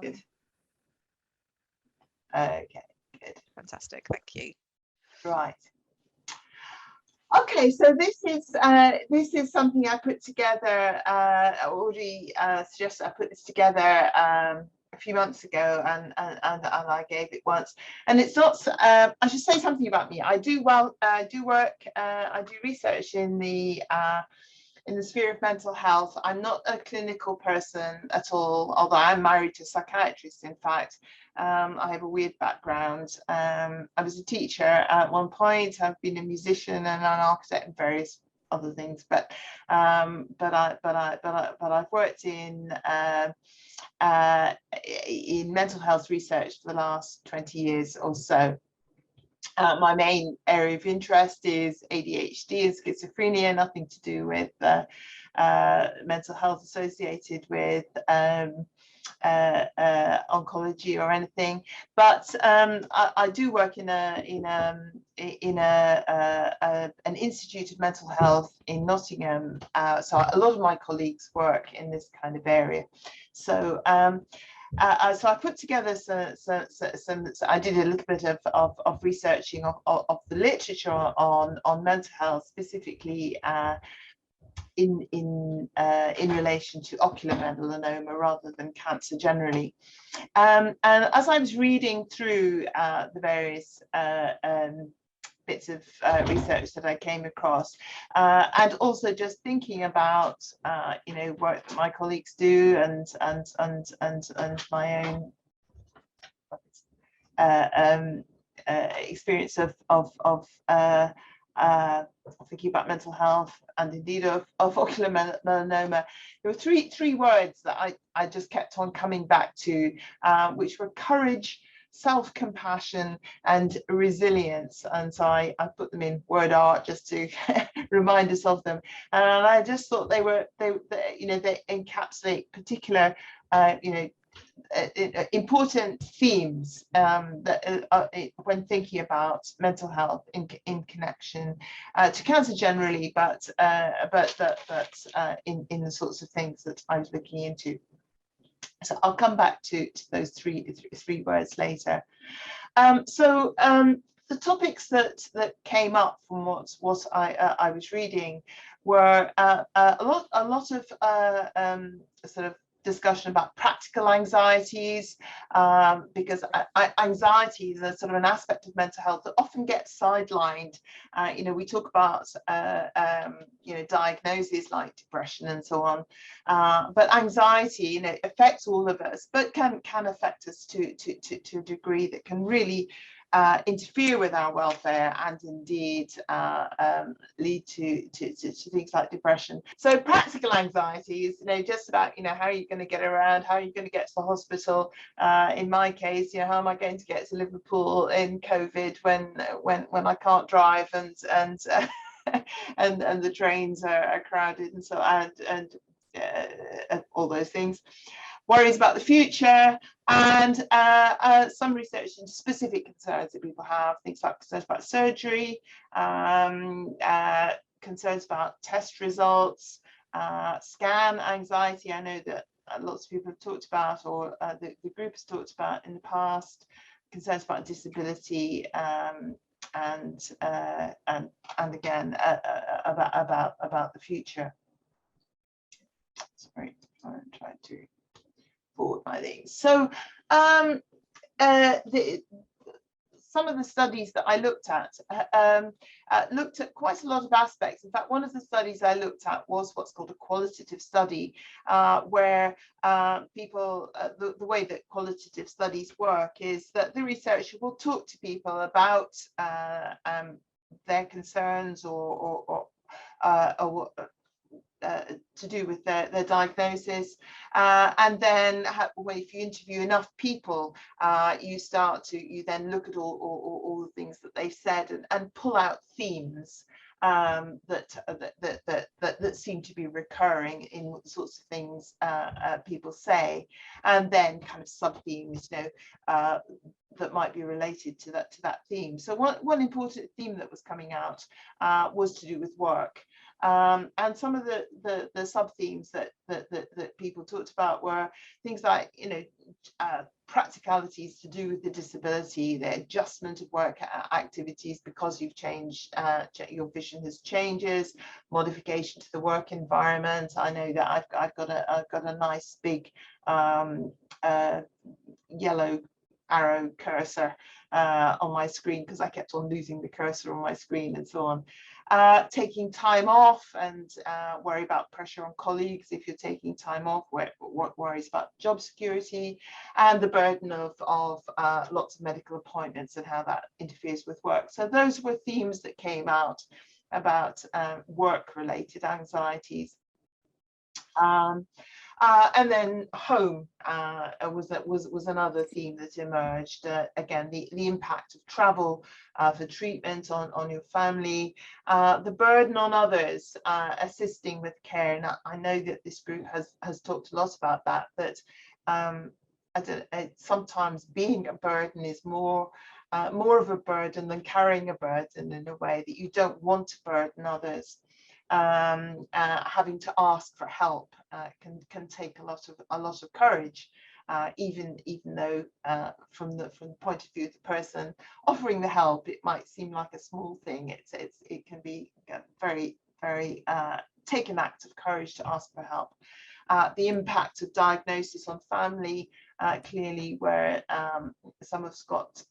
Good. Okay, good. Fantastic, thank you. Right. Okay, so this is something I put together. I already suggested I put this together a few months ago, and I gave it once. And it's not. I should say something about me. I do research in the sphere of mental health. I'm not a clinical person at all, although I'm married to a psychiatrist, in fact. I have a weird background. I was a teacher at one point. I've been a musician and an architect and various other things, but I've worked in mental health research for the last 20 years or so. My main area of interest is ADHD and schizophrenia, nothing to do with mental health associated with oncology or anything, but I do work in an institute of mental health in Nottingham. So a lot of my colleagues work in this kind of area. So so I put together I did a little bit of researching of the literature on mental health, specifically in relation to ocular melanoma rather than cancer generally. And as I was reading through the various bits of research that I came across, and also just thinking about what my colleagues do and my own experience of thinking about mental health and indeed of ocular melanoma. There were three words that I just kept on coming back to, which were courage, self-compassion and resilience, and so I put them in word art just to remind us of them. And I just thought they encapsulate particular important themes when thinking about mental health in connection to cancer generally, but in the sorts of things that I was looking into. So I'll come back to those three words later. The topics that came up from what I was reading were a lot of sort of discussion about practical anxieties, because anxiety is a sort of an aspect of mental health that often gets sidelined. We talk about diagnoses like depression and so on, but anxiety affects all of us, but can affect us to a degree that can really interfere with our welfare and indeed lead to things like depression. So practical anxiety is just about how are you going to get around, how are you going to get to the hospital. In my case, how am I going to get to Liverpool in COVID when I can't drive and the trains are crowded and so and all those things. Worries about the future, and some research into specific concerns that people have, things like concerns about surgery, concerns about test results, scan anxiety. I know that lots of people have talked about, or the group has talked about in the past, concerns about disability, and again about the future. Sorry, I'm trying to forward my things. So some of the studies that I looked at quite a lot of aspects. In fact, one of the studies I looked at was what's called a qualitative study, where people, the way that qualitative studies work is that the researcher will talk to people about their concerns or to do with their diagnosis, and then if you interview enough people, you then look at all the things that they've said and pull out themes that seem to be recurring in the sorts of things people say, and then kind of sub-themes, that might be related to that theme. So one important theme that was coming out was to do with work. And some of the sub-themes that people talked about were things like, practicalities to do with the disability, the adjustment of work activities because you've changed, your vision has changes, modification to the work environment. I know that I've got a nice big yellow arrow cursor on my screen because I kept on losing the cursor on my screen and so on. Taking time off and worry about pressure on colleagues if you're taking time off, what worries about job security, and the burden of lots of medical appointments and how that interferes with work. So those were themes that came out about work-related anxieties. And then home was another theme that emerged. Again, the impact of travel for treatment on your family, the burden on others assisting with care. And I know that this group has talked a lot about that sometimes being a burden is more of a burden than carrying a burden, in a way that you don't want to burden others. Having to ask for help can take a lot of courage, even though from the point of view of the person offering the help, it might seem like a small thing. It can be very take an act of courage to ask for help. The impact of diagnosis on family, clearly, where some have got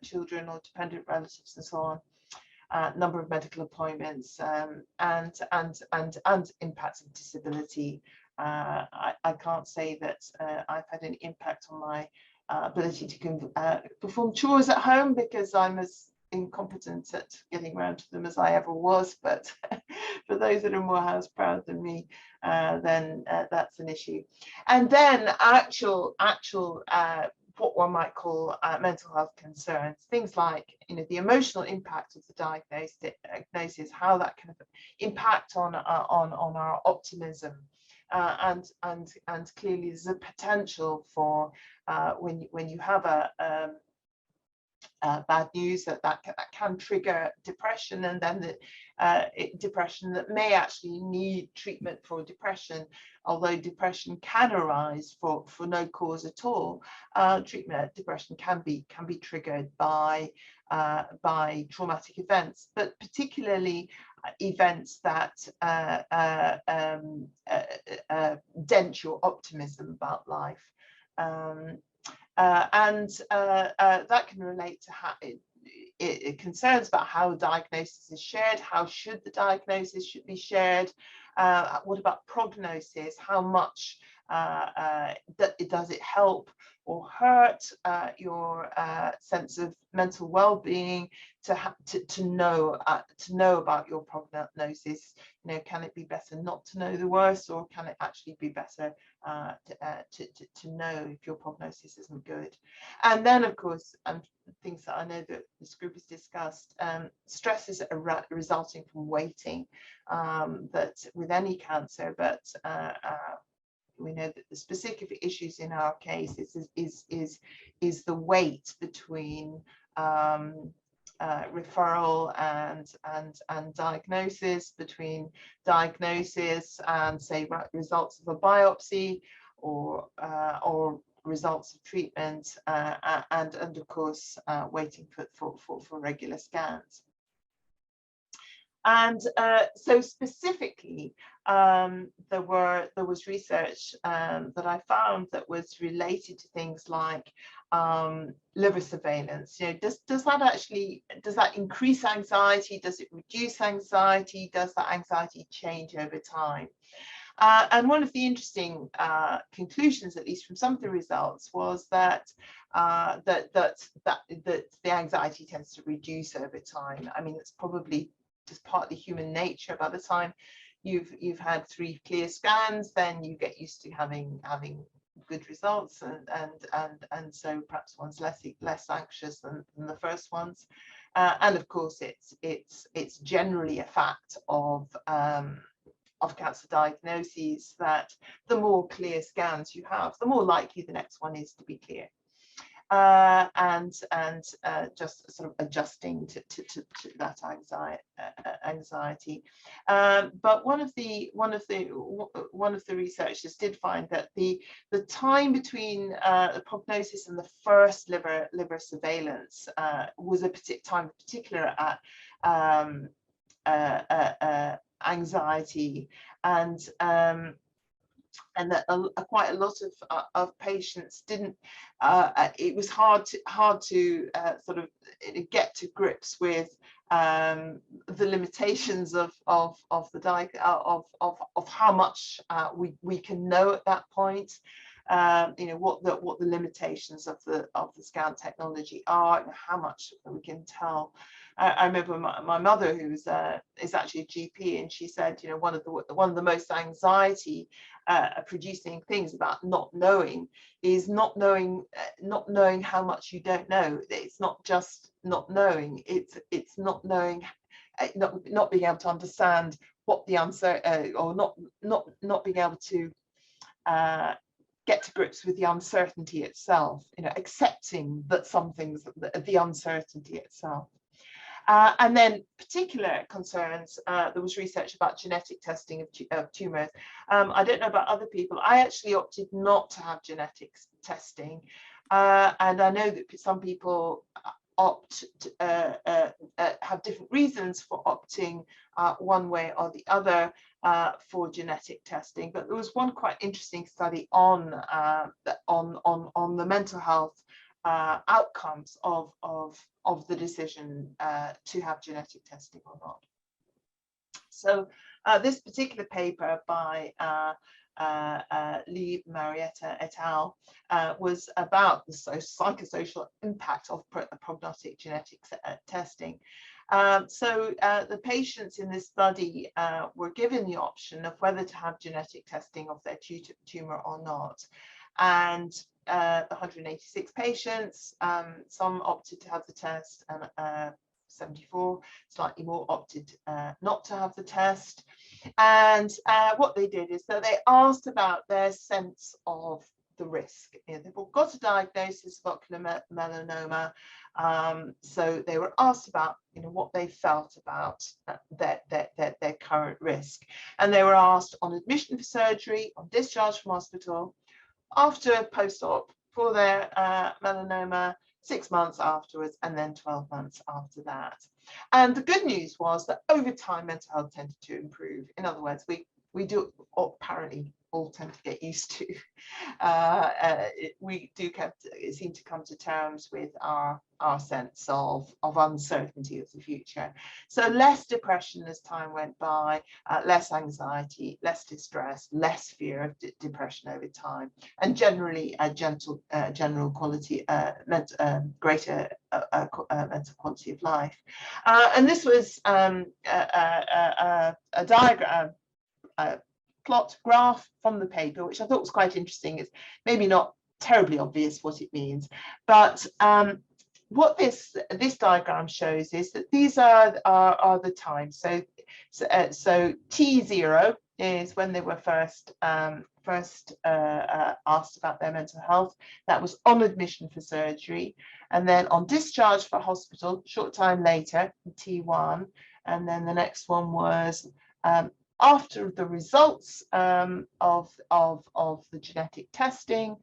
children or dependent relatives and so on. Number of medical appointments, and impacts of disability. I can't say that I've had any impact on my ability to perform chores at home, because I'm as incompetent at getting around to them as I ever was. But for those that are more house proud than me, then that's an issue. And then actual what one might call mental health concerns, things like the emotional impact of the diagnosis, how that can impact on our optimism, and clearly there's a potential for when you have bad news that can trigger depression, and then depression that may actually need treatment for depression, although depression can arise for no cause at all. Treatment depression can be triggered by traumatic events, but particularly events that dent your optimism about life. That can relate to how it concerns about how diagnosis is shared. How should the diagnosis be shared? What about prognosis? How much does it help or hurt your sense of mental well-being to know about your prognosis? Can it be better not to know the worst, or can it actually be better to know if your prognosis isn't good? And then, of course, things that I know that this group has discussed, stresses are resulting from waiting, that with any cancer, but we know that the specific issues in our case is the wait between referral and diagnosis, between diagnosis and, say, results of a biopsy, or results of treatment, and of course waiting for regular scans. And so specifically, there was research that I found that was related to things like liver surveillance. Does that increase anxiety? Does it reduce anxiety? Does that anxiety change over time? And one of the interesting conclusions, at least from some of the results, was that the anxiety tends to reduce over time. I mean, it's probably just partly human nature. By the time you've had 3 clear scans, then you get used to having good results, and so perhaps one's less anxious than the first ones. And of course, it's generally a fact of cancer diagnoses that the more clear scans you have, the more likely the next one is to be clear. And just sort of adjusting to that anxiety. But one of the researchers did find that the time between the prognosis and the first liver surveillance was a time particular at anxiety, and that quite a lot of patients didn't. It was hard to sort of get to grips with the limitations of how much we can know at that point. What the limitations of the scan technology are, and how much we can tell. I remember my mother, who is actually a GP, and she said, one of the most anxiety producing things about not knowing is not knowing how much you don't know. It's not just not knowing; it's not knowing, not being able to understand what the answer, or not being able to get to grips with the uncertainty itself. Accepting that some things, the uncertainty itself. And then particular concerns, there was research about genetic testing of tumours. I don't know about other people. I actually opted not to have genetics testing. And I know that some people opt to, have different reasons for opting one way or the other for genetic testing. But there was one quite interesting study on the mental health outcomes of the decision to have genetic testing or not. So this particular paper by Lee, Marietta et al. Was about the psychosocial impact of prognostic genetics testing. So the patients in this study were given the option of whether to have genetic testing of their tumor or not. And 186 patients, some opted to have the test, and 74, slightly more, opted not to have the test. And what they did is that they asked about their sense of the risk. They've all got a diagnosis of ocular melanoma, so they were asked about what they felt about their current risk. And they were asked on admission for surgery, on discharge from hospital, after post-op, for their melanoma, 6 months afterwards, and then 12 months after that. And the good news was that over time, mental health tended to improve. In other words, we do apparently all tend to get used to. We do seem to come to terms with our sense of uncertainty of the future. So less depression as time went by, less anxiety, less distress, less fear of depression over time, and generally a general quality, greater mental quality of life. And this was a diagram, plot graph from the paper, which I thought was quite interesting. It's maybe not terribly obvious what it means, but what this diagram shows is that these are the times. So T0 is when they were first asked about their mental health. That was on admission for surgery, and then on discharge for hospital, short time later, T1, and then the next one was after the results of the genetic testing,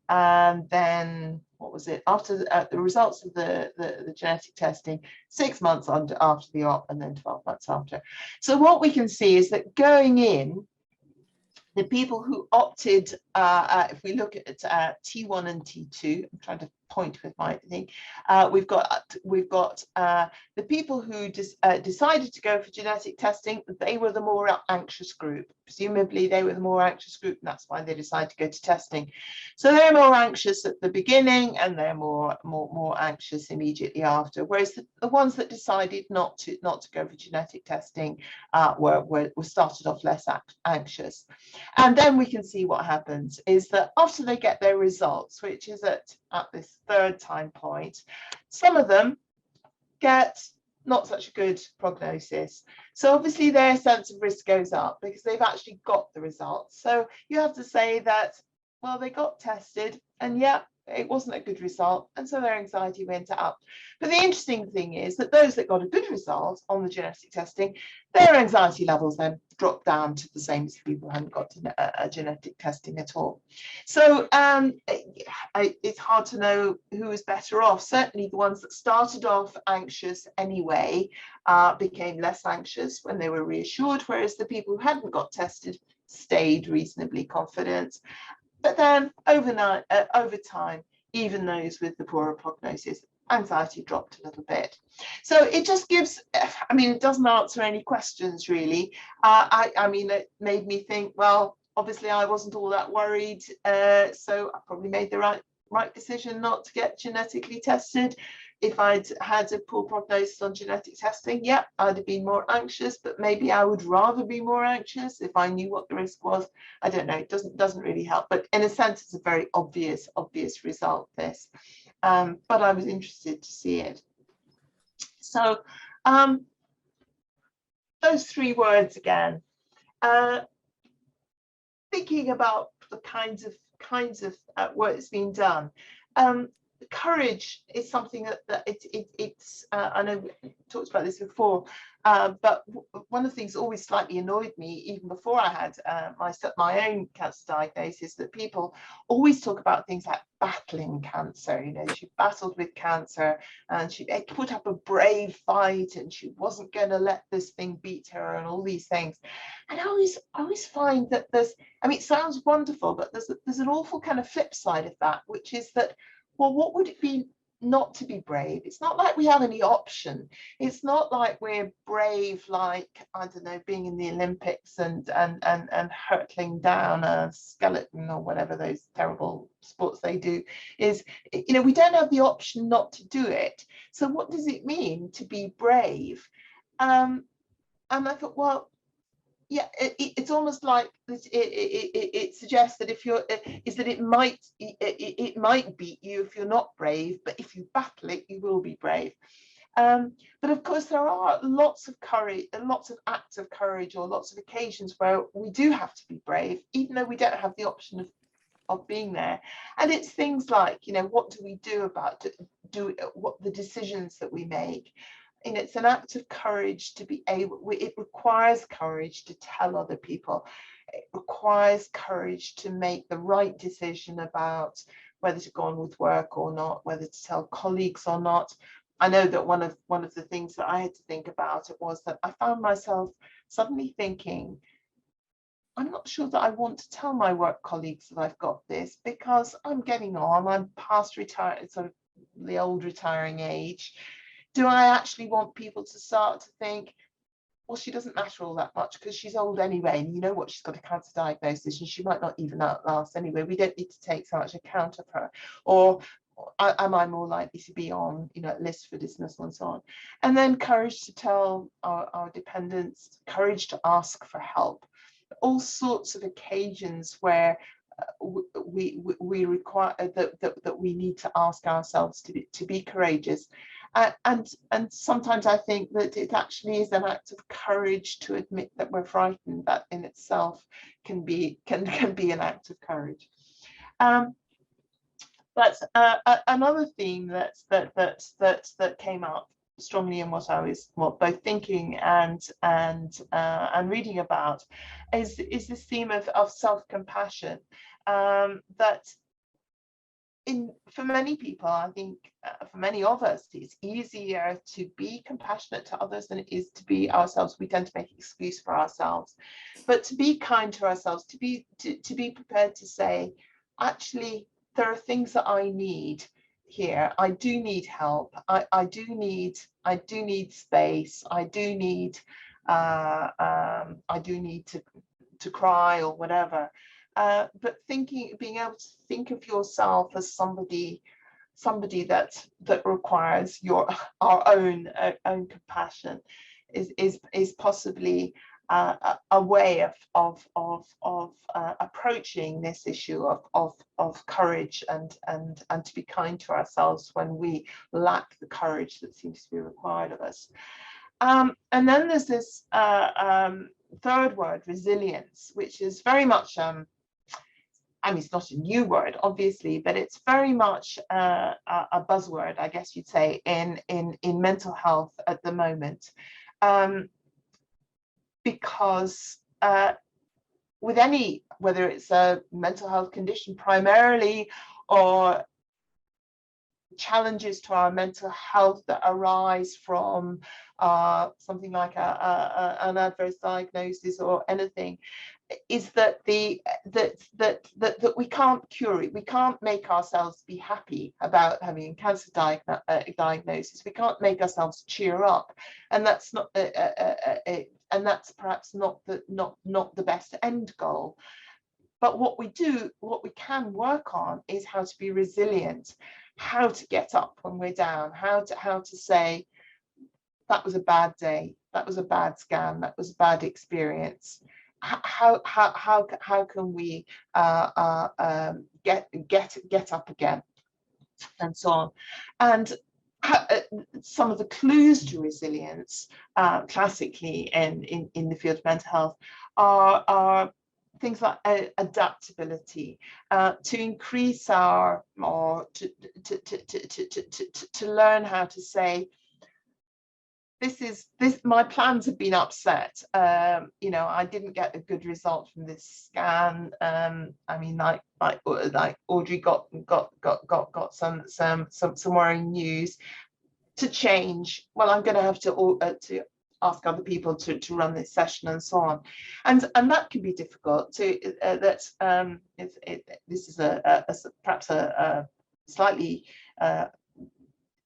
and then what was it, after the results of the genetic testing, 6 months after the op, and then 12 months after. So what we can see is that going in, the people who opted, if we look at T1 and T2, I'm trying to point with my thing, we've got the people who decided to go for genetic testing. They were the more anxious group. Presumably they were the more anxious group, and that's why they decided to go to testing. So they're more anxious at the beginning, and they're more anxious immediately after. Whereas the ones that decided not to go for genetic testing were started off less anxious. And then we can see what happens is that after they get their results, which is at this third time point, some of them get not such a good prognosis. So obviously their sense of risk goes up because they've actually got the results. So you have to say that, well, they got tested and yeah, it wasn't a good result, and so their anxiety went up. But the interesting thing is that those that got a good result on the genetic testing, their anxiety levels then dropped down to the same as people who hadn't got a genetic testing at all. So it's hard to know who is better off. Certainly the ones that started off anxious anyway became less anxious when they were reassured, whereas the people who hadn't got tested stayed reasonably confident. But then over time, even those with the poorer prognosis, anxiety dropped a little bit. So it just gives, I mean, it doesn't answer any questions really. I mean, it made me think, well, obviously I wasn't all that worried, so I probably made the right decision not to get genetically tested. If I'd had a poor prognosis on genetic testing, yeah, I'd have been more anxious, but maybe I would rather be more anxious if I knew what the risk was. I don't know, it doesn't really help, but in a sense, it's a very obvious result, this. But I was interested to see it. So those three words again, thinking about the kinds of work that's been done. Courage is something that it's I know we talked about this before, but one of the things that always slightly annoyed me, even before I had my own cancer diagnosis, that people always talk about things like battling cancer. You know, she battled with cancer and she put up a brave fight and she wasn't going to let this thing beat her and all these things. And I always find that there's, I mean, it sounds wonderful, but there's an awful kind of flip side of that, which is that, well, what would it be not to be brave? It's not like we have any option. It's not like we're brave, like, I don't know, being in the Olympics and hurtling down a skeleton or whatever those terrible sports they do is, you know, we don't have the option not to do it. So what does it mean to be brave? And I thought, well, yeah, it's almost like it suggests that if you're it might beat you if you're not brave, but if you battle it, you will be brave. But of course, there are lots of courage, lots of acts of courage, or lots of occasions where we do have to be brave, even though we don't have the option of being there. And it's things like, you know, what do we do about what the decisions that we make? And it's an act of courage to be able, it requires courage to tell other people. It requires courage to make the right decision about whether to go on with work or not, whether to tell colleagues or not. I know that one of the things that I had to think about it was that I found myself suddenly thinking, I'm not sure that I want to tell my work colleagues that I've got this, because I'm getting on, I'm past retired, sort of the old retiring age. Do I actually want people to start to think, well, she doesn't matter all that much because she's old anyway, and you know what, she's got a cancer diagnosis and she might not even outlast anyway. We don't need to take so much account of her. Or am I more likely to be on, you know, list for dismissal and so on? And then courage to tell our dependents, courage to ask for help. All sorts of occasions where we require that we need to ask ourselves to be courageous. And sometimes I think that it actually is an act of courage to admit that we're frightened. That in itself can be an act of courage. But another theme that came up strongly in what I was both thinking and reading about is this theme of self-compassion, that for many people, I think for many of us, it's easier to be compassionate to others than it is to be ourselves. We tend to make an excuse for ourselves, but to be kind to ourselves, to be prepared to say, actually, there are things that I need here. I do need help. I do need space. I do need to cry or whatever. But being able to think of yourself as somebody that requires our own compassion is possibly a way of approaching this issue of courage and to be kind to ourselves when we lack the courage that seems to be required of us. And then there's this third word, resilience, which is very much, I mean, it's not a new word, obviously, but it's very much a buzzword, I guess you'd say, in mental health at the moment. Because with any, whether it's a mental health condition primarily, or challenges to our mental health that arise from something like an adverse diagnosis or anything, is that that we can't cure it. We can't make ourselves be happy about having a cancer diagnosis. We can't make ourselves cheer up, and that's not and that's perhaps not the best end goal. But what we can work on is how to be resilient, how to get up when we're down, how to say, that was a bad day, that was a bad scan, that was a bad experience. How can we get up again, and so on. And some of the clues to resilience, classically in the field of mental health, are things like adaptability, to increase our, or to learn how to say, my plans have been upset. You know, I didn't get a good result from this scan. I mean, like Audrey got some worrying news. To change, well, I'm going to have to ask other people to run this session and so on, and that can be difficult. This is perhaps a slightly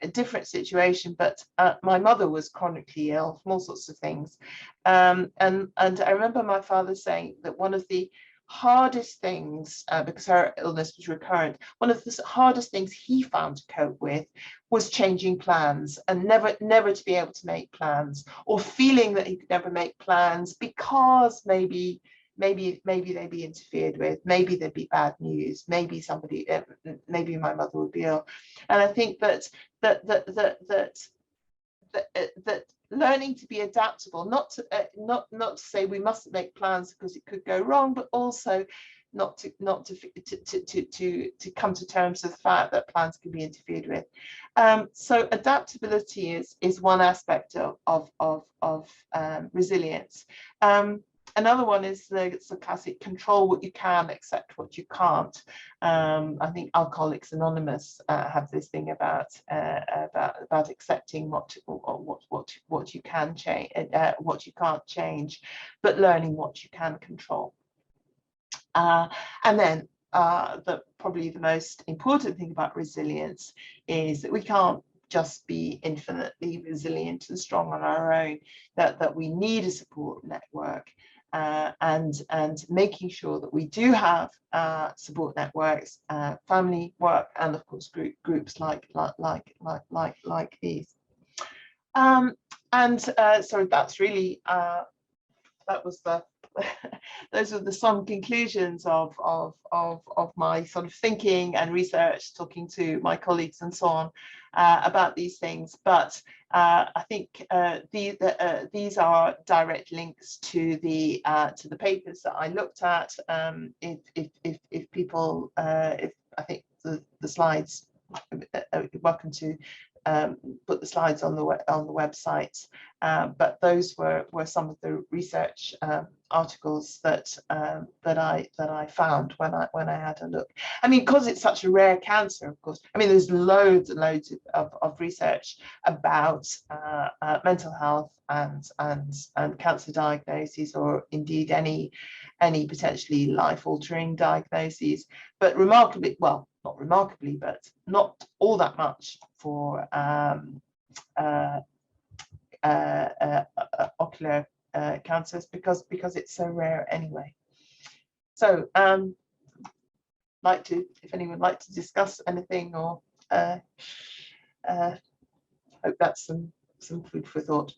a different situation, but my mother was chronically ill from all sorts of things, and I remember my father saying that one of the hardest things, because her illness was recurrent, one of the hardest things he found to cope with was changing plans, and never to be able to make plans, or feeling that he could never make plans because maybe they'd be interfered with, maybe there'd be bad news, maybe my mother would be ill. And I think that learning to be adaptable, not to say we mustn't make plans because it could go wrong, but also not to come to terms with the fact that plans can be interfered with. So adaptability is one aspect of resilience. Another one is the classic control what you can, accept what you can't. I think Alcoholics Anonymous have this thing about accepting what you can change, what you can't change, but learning what you can control. And then probably the most important thing about resilience is that we can't just be infinitely resilient and strong on our own, that we need a support network. And making sure that we do have support networks, family, work, and of course groups like these. So that's really that was the those are some conclusions of my sort of thinking and research, talking to my colleagues and so on about these things. But I think these are direct links to the papers that I looked at. If people, if I think the slides, welcome to put the slides on the website, but those were some of the research articles that I found when I had a look. I mean, because it's such a rare cancer, of course. I mean, there's loads and loads of research about mental health and cancer diagnoses, or indeed any potentially life-altering diagnoses. But remarkably, well, not remarkably, but not all that much for ocular cancers, because it's so rare anyway. So if anyone would like to discuss anything, or hope that's some food for thought.